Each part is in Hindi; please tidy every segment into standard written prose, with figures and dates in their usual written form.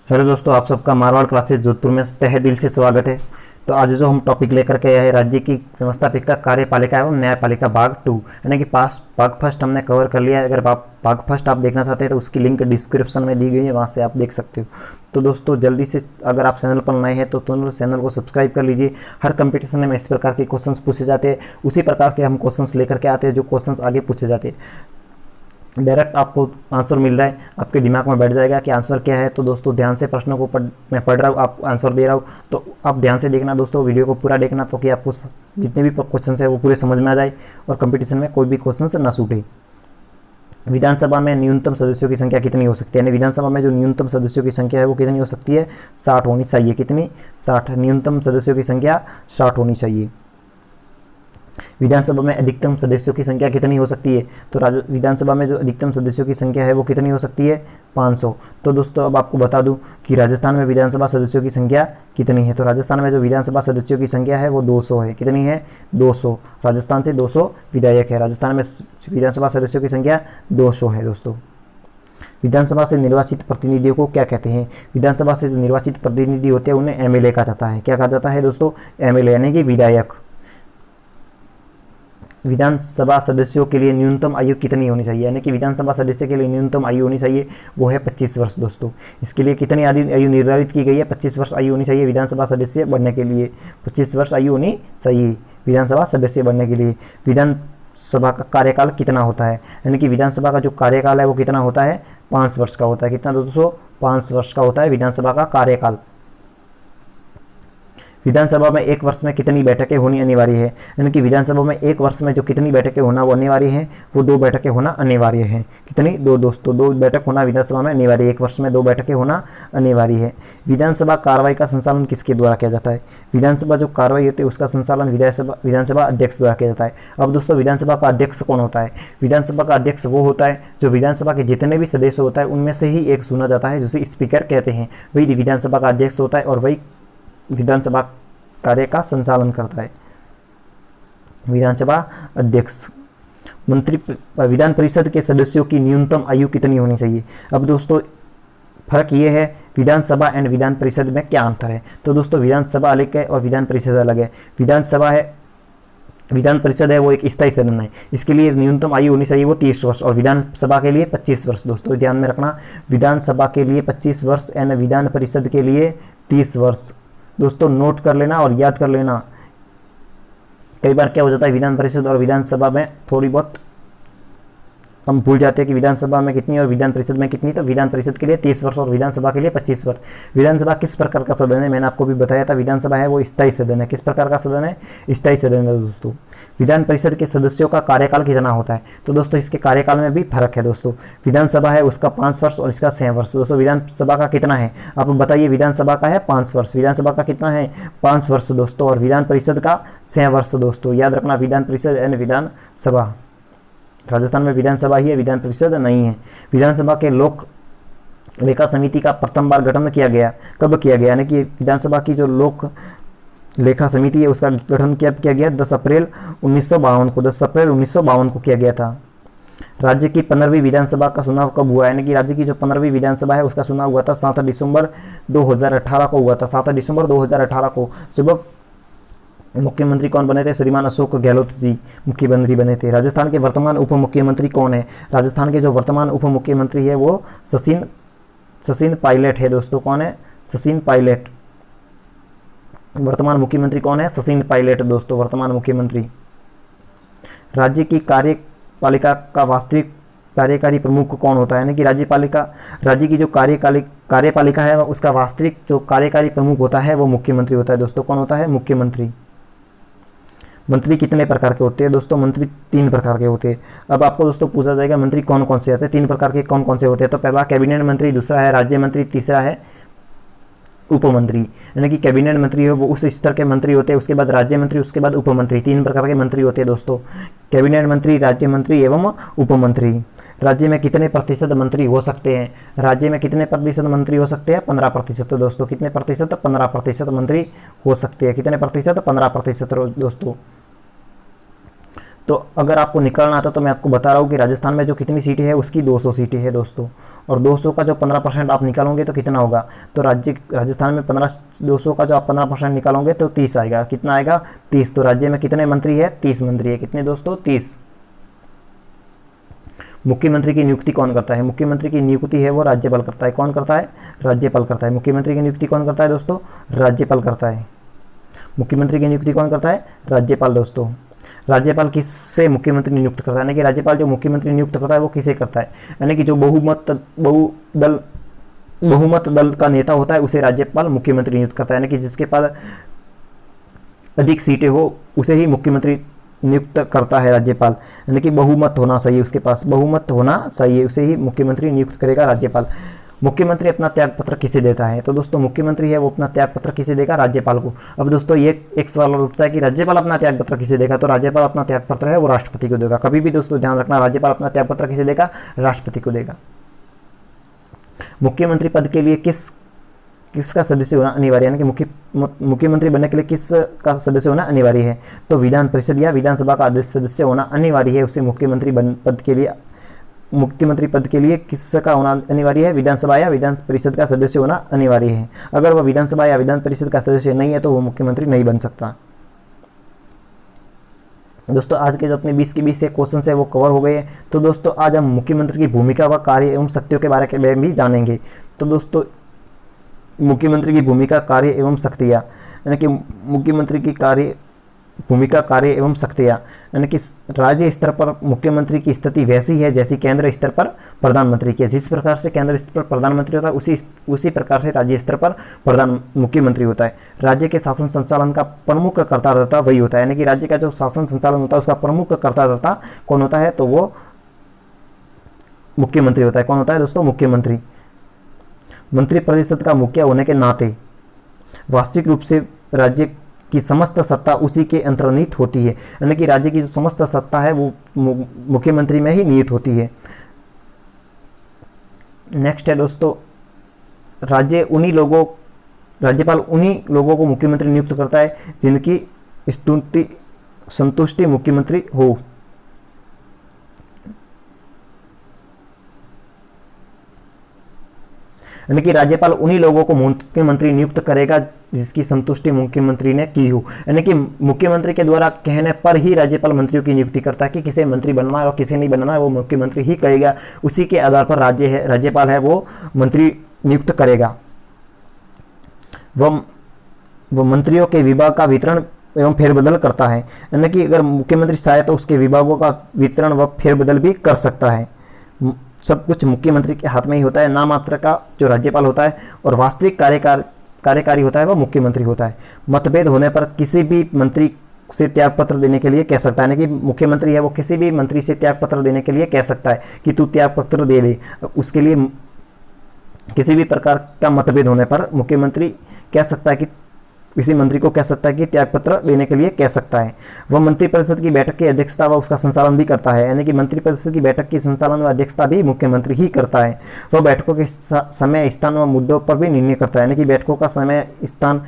हेलो दोस्तों, आप सबका मारवाड़ क्लासेस जोधपुर में तहे दिल से स्वागत है। तो आज जो हम टॉपिक लेकर के आए हैं राज्य की व्यवस्थापिका कार्यपालिका एवं न्यायपालिका भाग 2, यानी कि पास भाग फर्स्ट हमने कवर कर लिया है। अगर आप भाग फर्स्ट आप देखना चाहते हैं तो उसकी लिंक डिस्क्रिप्शन में दी गई है, वहाँ से आप देख सकते हो। तो दोस्तों जल्दी से अगर आप चैनल पर नए हैं तो चैनल को सब्सक्राइब कर लीजिए। हर कंपटीशन में इस प्रकार के क्वेश्चंस पूछे जाते हैं, उसी प्रकार के हम क्वेश्चंस लेकर के आते हैं जो क्वेश्चंस आगे पूछे जाते हैं। डायरेक्ट आपको आंसर मिल रहा है, आपके दिमाग में बैठ जाएगा कि आंसर क्या है। तो दोस्तों ध्यान से प्रश्नों को मैं पढ़ रहा हूँ, आप आंसर दे रहा हूँ, तो आप ध्यान से देखना दोस्तों, वीडियो को पूरा देखना, तो कि आपको जितने भी क्वेश्चन है वो पूरे समझ में आ जाए और कंपटीशन में कोई भी क्वेश्चन ना छूटे। विधानसभा में न्यूनतम सदस्यों की संख्या कितनी हो सकती है, यानी विधानसभा में जो न्यूनतम सदस्यों की संख्या है वो कितनी हो सकती है, 60 होनी चाहिए। कितनी? 60। न्यूनतम सदस्यों की संख्या 60 होनी चाहिए। विधानसभा में अधिकतम सदस्यों की संख्या कितनी हो सकती है, तो विधानसभा में जो अधिकतम सदस्यों की संख्या है वो कितनी हो सकती है, 500। तो दोस्तों अब आपको बता दूं कि राजस्थान में विधानसभा सदस्यों की संख्या कितनी है। तो राजस्थान में जो विधानसभा सदस्यों की संख्या है वो 200 है। कितनी है? 200। राजस्थान से 200 विधायक है। राजस्थान में विधानसभा सदस्यों की संख्या 200 है। दोस्तों विधानसभा से निर्वाचित प्रतिनिधियों को क्या कहते हैं? विधानसभा से जो निर्वाचित प्रतिनिधि होते हैं उन्हें एमएलए कहा जाता है। क्या कहा जाता है दोस्तों? एमएलए, यानी कि विधायक। विधानसभा सदस्यों के लिए न्यूनतम आयु कितनी होनी चाहिए, यानी कि विधानसभा सदस्य के लिए न्यूनतम आयु होनी चाहिए वो है 25 वर्ष। दोस्तों इसके लिए कितनी आयु निर्धारित की गई है? 25 वर्ष आयु होनी चाहिए विधानसभा सदस्य बनने के लिए। 25 वर्ष आयु होनी चाहिए विधानसभा सदस्य बनने के लिए। विधानसभा का कार्यकाल कितना होता है, यानी कि विधानसभा का जो कार्यकाल है वो कितना होता है? 5 वर्ष का होता है। कितना दोस्तों? 5 वर्ष का होता है विधानसभा का कार्यकाल। विधानसभा में एक वर्ष में कितनी बैठकें होनी अनिवार्य है, यानी कि विधानसभा में एक वर्ष में जो कितनी बैठकें होना वो अनिवार्य है, वो 2 बैठकें होना अनिवार्य है। कितनी? 2 दोस्तों, 2 बैठक होना विधानसभा में अनिवार्य है। एक वर्ष में 2 बैठकें होना अनिवार्य है। विधानसभा कार्रवाई का संचालन किसके द्वारा किया जाता है? विधानसभा जो कार्रवाई होती है उसका संचालन विधानसभा अध्यक्ष द्वारा किया जाता है। अब दोस्तों विधानसभा का अध्यक्ष कौन होता है? विधानसभा का अध्यक्ष वो होता है जो विधानसभा के जितने भी सदस्य होता है उनमें से ही एक चुना जाता है, जिसे स्पीकर कहते हैं। वही विधानसभा का अध्यक्ष होता है और वही विधानसभा कार्य का संचालन करता है। विधानसभा अध्यक्ष। विधान परिषद के सदस्यों की न्यूनतम आयु कितनी होनी चाहिए? अब दोस्तों फर्क ये है विधानसभा एंड विधान परिषद में क्या अंतर है। तो दोस्तों विधानसभा अलग है और विधान परिषद अलग है। विधान परिषद है वो एक स्थायी सदन है, इसके लिए न्यूनतम आयु होनी चाहिए वो 30 वर्ष और विधानसभा के लिए 25 वर्ष। दोस्तों ध्यान में रखना, विधानसभा के लिए 25 वर्ष एंड विधान परिषद के लिए 30 वर्ष। दोस्तों नोट कर लेना और याद कर लेना। कई बार क्या हो जाता है विधान परिषद और विधानसभा में थोड़ी बहुत हम भूल जाते हैं कि विधानसभा में कितनी और विधान परिषद में कितनी। तो विधान परिषद के लिए 30 वर्ष और विधानसभा के लिए 25 वर्ष। विधानसभा किस प्रकार का सदन है, मैंने आपको भी बताया था। विधानसभा है वो स्थायी सदन है। किस प्रकार का सदन है? स्थायी सदन है। दोस्तों विधान परिषद के सदस्यों का कार्यकाल कितना होता है? तो दोस्तों इसके कार्यकाल में भी फर्क है। दोस्तों विधानसभा है उसका 5 वर्ष और इसका 6 वर्ष। दोस्तों विधानसभा का कितना है आप बताइए? विधानसभा का है 5 वर्ष। विधानसभा का कितना है? 5 वर्ष दोस्तों। और विधान परिषद का 6 वर्ष। दोस्तों याद रखना, विधान परिषद एंड विधानसभा। राजस्थान में विधानसभा ही है, विधान परिषद नहीं है। विधानसभा के लोक लेखा समिति का प्रथम बार गठन किया गया, कब किया गया, यानी कि विधानसभा की जो लोक लेखा समिति है उसका गठन कब किया गया? 10 अप्रैल 1952 को। 10 अप्रैल 1952 को किया गया था। राज्य की 15वीं विधानसभा का चुनाव कब हुआ, यानी कि राज्य की जो 15वीं विधानसभा है उसका चुनाव हुआ था 7 दिसंबर 2018 को हुआ था। 7 दिसंबर 2018 को। सुबह मुख्यमंत्री कौन बने थे? श्रीमान अशोक गहलोत जी मुख्यमंत्री बने थे। राजस्थान के वर्तमान उप मुख्यमंत्री कौन है? राजस्थान के जो वर्तमान उप मुख्यमंत्री है वो सचिन पायलट है। दोस्तों कौन है? सचिन पायलट। वर्तमान मुख्यमंत्री कौन है? सचिन पायलट दोस्तों वर्तमान मुख्यमंत्री। राज्य की कार्यपालिका का वास्तविक कार्यकारी प्रमुख कौन होता है, यानी कि राज्य की जो कार्यपालिका है उसका वास्तविक जो कार्यकारी प्रमुख होता है वो मुख्यमंत्री होता है। दोस्तों कौन होता है? मुख्यमंत्री। मंत्री कितने प्रकार के होते हैं? दोस्तों मंत्री 3 प्रकार के होते हैं। अब आपको दोस्तों पूछा जाएगा मंत्री कौन कौन से होते हैं? 3 प्रकार के कौन कौन से होते हैं? तो पहला कैबिनेट मंत्री, दूसरा है राज्य मंत्री, तीसरा है उपमंत्री। यानी कि कैबिनेट मंत्री है वो उस स्तर के मंत्री होते हैं, उसके बाद राज्य मंत्री, उसके बाद उपमंत्री। 3 प्रकार के मंत्री होते हैं दोस्तों, कैबिनेट मंत्री, राज्य मंत्री एवं उपमंत्री। राज्य में कितने प्रतिशत मंत्री हो सकते हैं? राज्य में कितने प्रतिशत मंत्री हो सकते हैं? 15%। तो दोस्तों कितने प्रतिशत? 15% मंत्री हो सकते हैं। कितने प्रतिशत? 15% दोस्तों। तो अगर आपको निकालना आता तो मैं आपको बता रहा हूँ कि राजस्थान में जो कितनी सीटें है उसकी 200 सीटें है दोस्तों, और 200 का जो 15% आप निकालोगे तो कितना होगा, तो राजस्थान में 200 का जो आप 15% निकालोगे तो 30 आएगा। कितना आएगा, 30। तो राज्य में कितने मंत्री है, 30 मंत्री है। कितने दोस्तों, 30। मुख्यमंत्री की नियुक्ति कौन करता है, मुख्यमंत्री की नियुक्ति है वो राज्यपाल करता है। कौन करता है, राज्यपाल करता है। मुख्यमंत्री की नियुक्ति कौन करता है दोस्तों, राज्यपाल करता है। मुख्यमंत्री की नियुक्ति कौन करता है, राज्यपाल दोस्तों। राज्यपाल किससे मुख्यमंत्री नियुक्त करता है, यानी कि राज्यपाल जो मुख्यमंत्री नियुक्त करता है वो किसे करता है, यानी कि जो बहुमत दल का नेता होता है उसे राज्यपाल मुख्यमंत्री नियुक्त करता है, यानी कि जिसके पास अधिक सीटें हो उसे ही मुख्यमंत्री नियुक्त करता है राज्यपाल, यानी कि बहुमत होना चाहिए उसके पास, बहुमत होना चाहिए, उसे ही मुख्यमंत्री नियुक्त करेगा राज्यपाल। मुख्यमंत्री अपना त्यागपत्र किसे देता है, तो दोस्तों मुख्यमंत्री है वो अपना त्यागपत्र किसे देगा, राज्यपाल को। अब दोस्तों ये एक सवाल उठता है कि राज्यपाल अपना त्यागपत्र किसे देगा, तो राज्यपाल अपना त्यागपत्र है वो राष्ट्रपति को देगा। कभी भी दोस्तों ध्यान रखना, राज्यपाल अपना त्यागपत्र किसे देगा, राष्ट्रपति को देगा। मुख्यमंत्री पद के लिए किसका सदस्य होना अनिवार्य, यानी कि मुख्यमंत्री बनने के लिए किसका सदस्य होना अनिवार्य है, तो विधान परिषद या विधानसभा का सदस्य होना अनिवार्य है उसे मुख्यमंत्री पद के लिए किसका होना अनिवार्य है, विधानसभा या विधान परिषद का सदस्य होना अनिवार्य है। अगर वह विधानसभा या विधान परिषद का सदस्य नहीं है तो वो मुख्यमंत्री नहीं बन सकता। दोस्तों आज के जो अपने 20 के 20 से क्वेश्चन है वो कवर हो गए हैं। तो दोस्तों आज हम मुख्यमंत्री की भूमिका व कार्य एवं शक्तियों के बारे में भी जानेंगे। तो दोस्तों मुख्यमंत्री की भूमिका, कार्य एवं शक्तियाँ, यानी कि मुख्यमंत्री की भूमिका, कार्य एवं शक्तियाँ, यानी कि राज्य स्तर पर मुख्यमंत्री की स्थिति वैसी है जैसी केंद्र स्तर पर प्रधानमंत्री की है। जिस प्रकार से केंद्र स्तर पर प्रधानमंत्री होता है उसी प्रकार से राज्य स्तर पर मुख्यमंत्री होता है। राज्य के शासन संचालन का प्रमुख कर्ता वही होता है, यानी कि राज्य का जो शासन संचालन होता है उसका प्रमुख कर्ता कौन होता है, तो वो मुख्यमंत्री होता है। कौन होता है दोस्तों, मुख्यमंत्री। मंत्रिपरिषद का मुखिया होने के नाते वास्तविक रूप से राज्य की समस्त सत्ता उसी के अंतर्निहित होती है, यानी कि राज्य की जो समस्त सत्ता है वो मुख्यमंत्री में ही निहित होती है। नेक्स्ट है दोस्तों, राज्यपाल उन्हीं लोगों को मुख्यमंत्री नियुक्त करता है जिनकी संतुष्टि मुख्यमंत्री हो। यानी कि राज्यपाल उन्हीं लोगों को मुख्यमंत्री नियुक्त करेगा जिसकी संतुष्टि मुख्यमंत्री ने की हो, यानी कि मुख्यमंत्री के द्वारा कहने पर ही राज्यपाल मंत्रियों की नियुक्ति करता है कि किसे मंत्री बनना है और किसे नहीं बनना है वो मुख्यमंत्री ही कहेगा। उसी के आधार पर राज्यपाल है वो मंत्री नियुक्त करेगा। वह मंत्रियों के विभाग का वितरण एवं फेरबदल करता है, यानी कि अगर मुख्यमंत्री चाहे तो उसके विभागों का वितरण व फेरबदल भी कर सकता है। सब कुछ मुख्यमंत्री के हाथ में ही होता है। नाम मात्र का जो राज्यपाल होता है और वास्तविक कार्यकारी होता है वह मुख्यमंत्री होता है। मतभेद होने पर किसी भी मंत्री से त्यागपत्र देने के लिए कह सकता है, यानी कि मुख्यमंत्री है वो किसी भी मंत्री से त्यागपत्र देने के लिए कह सकता है कि तू त्यागपत्र दे दे। उसके लिए किसी भी प्रकार का मतभेद होने पर मुख्यमंत्री कह सकता है कि किसी मंत्री को कह सकता है कि त्यागपत्र देने के लिए कह सकता है। वह मंत्रिपरिषद की बैठक की अध्यक्षता व उसका संचालन भी करता है, यानी कि मंत्रिपरिषद की बैठक की संचालन व अध्यक्षता भी मुख्यमंत्री ही करता है। वह बैठकों के समय, स्थान व मुद्दों पर भी निर्णय करता है, यानी कि बैठकों का समय, स्थान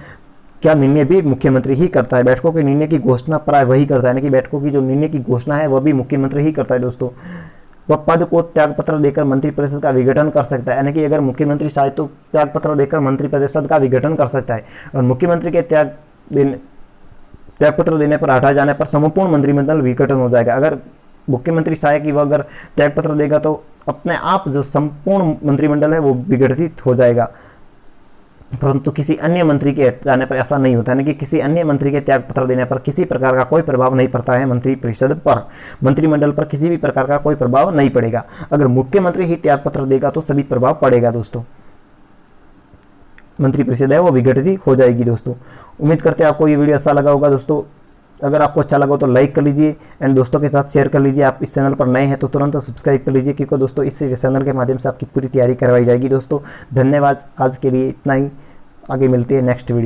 क्या निर्णय भी मुख्यमंत्री ही करता है। बैठकों के निर्णय की घोषणा प्राय वही करता है, यानी कि बैठकों की जो निर्णय की घोषणा है वह भी मुख्यमंत्री ही करता है दोस्तों। वह पद को त्यागपत्र देकर मंत्रिपरिषद का विघटन कर सकता है, यानी कि अगर मुख्यमंत्री चाहे तो त्यागपत्र देकर मंत्रिपरिषद का विघटन कर सकता है। और मुख्यमंत्री के त्यागपत्र देने पर, हटाए जाने पर संपूर्ण मंत्रिमंडल विघटन हो जाएगा। अगर मुख्यमंत्री चाहे कि वह अगर त्यागपत्र देगा तो अपने आप जो संपूर्ण मंत्रिमंडल है वो विघटित हो जाएगा, परंतु किसी अन्य मंत्री के हट जाने पर ऐसा नहीं होता है, कि किसी अन्य मंत्री के त्यागपत्र देने पर किसी प्रकार का कोई प्रभाव नहीं पड़ता है मंत्रिपरिषद पर, मंत्रिमंडल पर किसी भी प्रकार का कोई प्रभाव नहीं पड़ेगा। अगर मुख्यमंत्री ही त्यागपत्र देगा तो सभी प्रभाव पड़ेगा दोस्तों, मंत्रिपरिषद है वो विघटित हो जाएगी दोस्तों। उम्मीद करते हैं आपको ये वीडियो अच्छा लगा होगा दोस्तों। अगर आपको अच्छा लगा तो लाइक कर लीजिए एंड दोस्तों के साथ शेयर कर लीजिए। आप इस चैनल पर नए हैं तो तुरंत सब्सक्राइब कर लीजिए, क्योंकि दोस्तों इस चैनल के माध्यम से आपकी पूरी तैयारी करवाई जाएगी दोस्तों। धन्यवाद, आज के लिए इतना ही। आगे मिलती है नेक्स्ट वीडियो।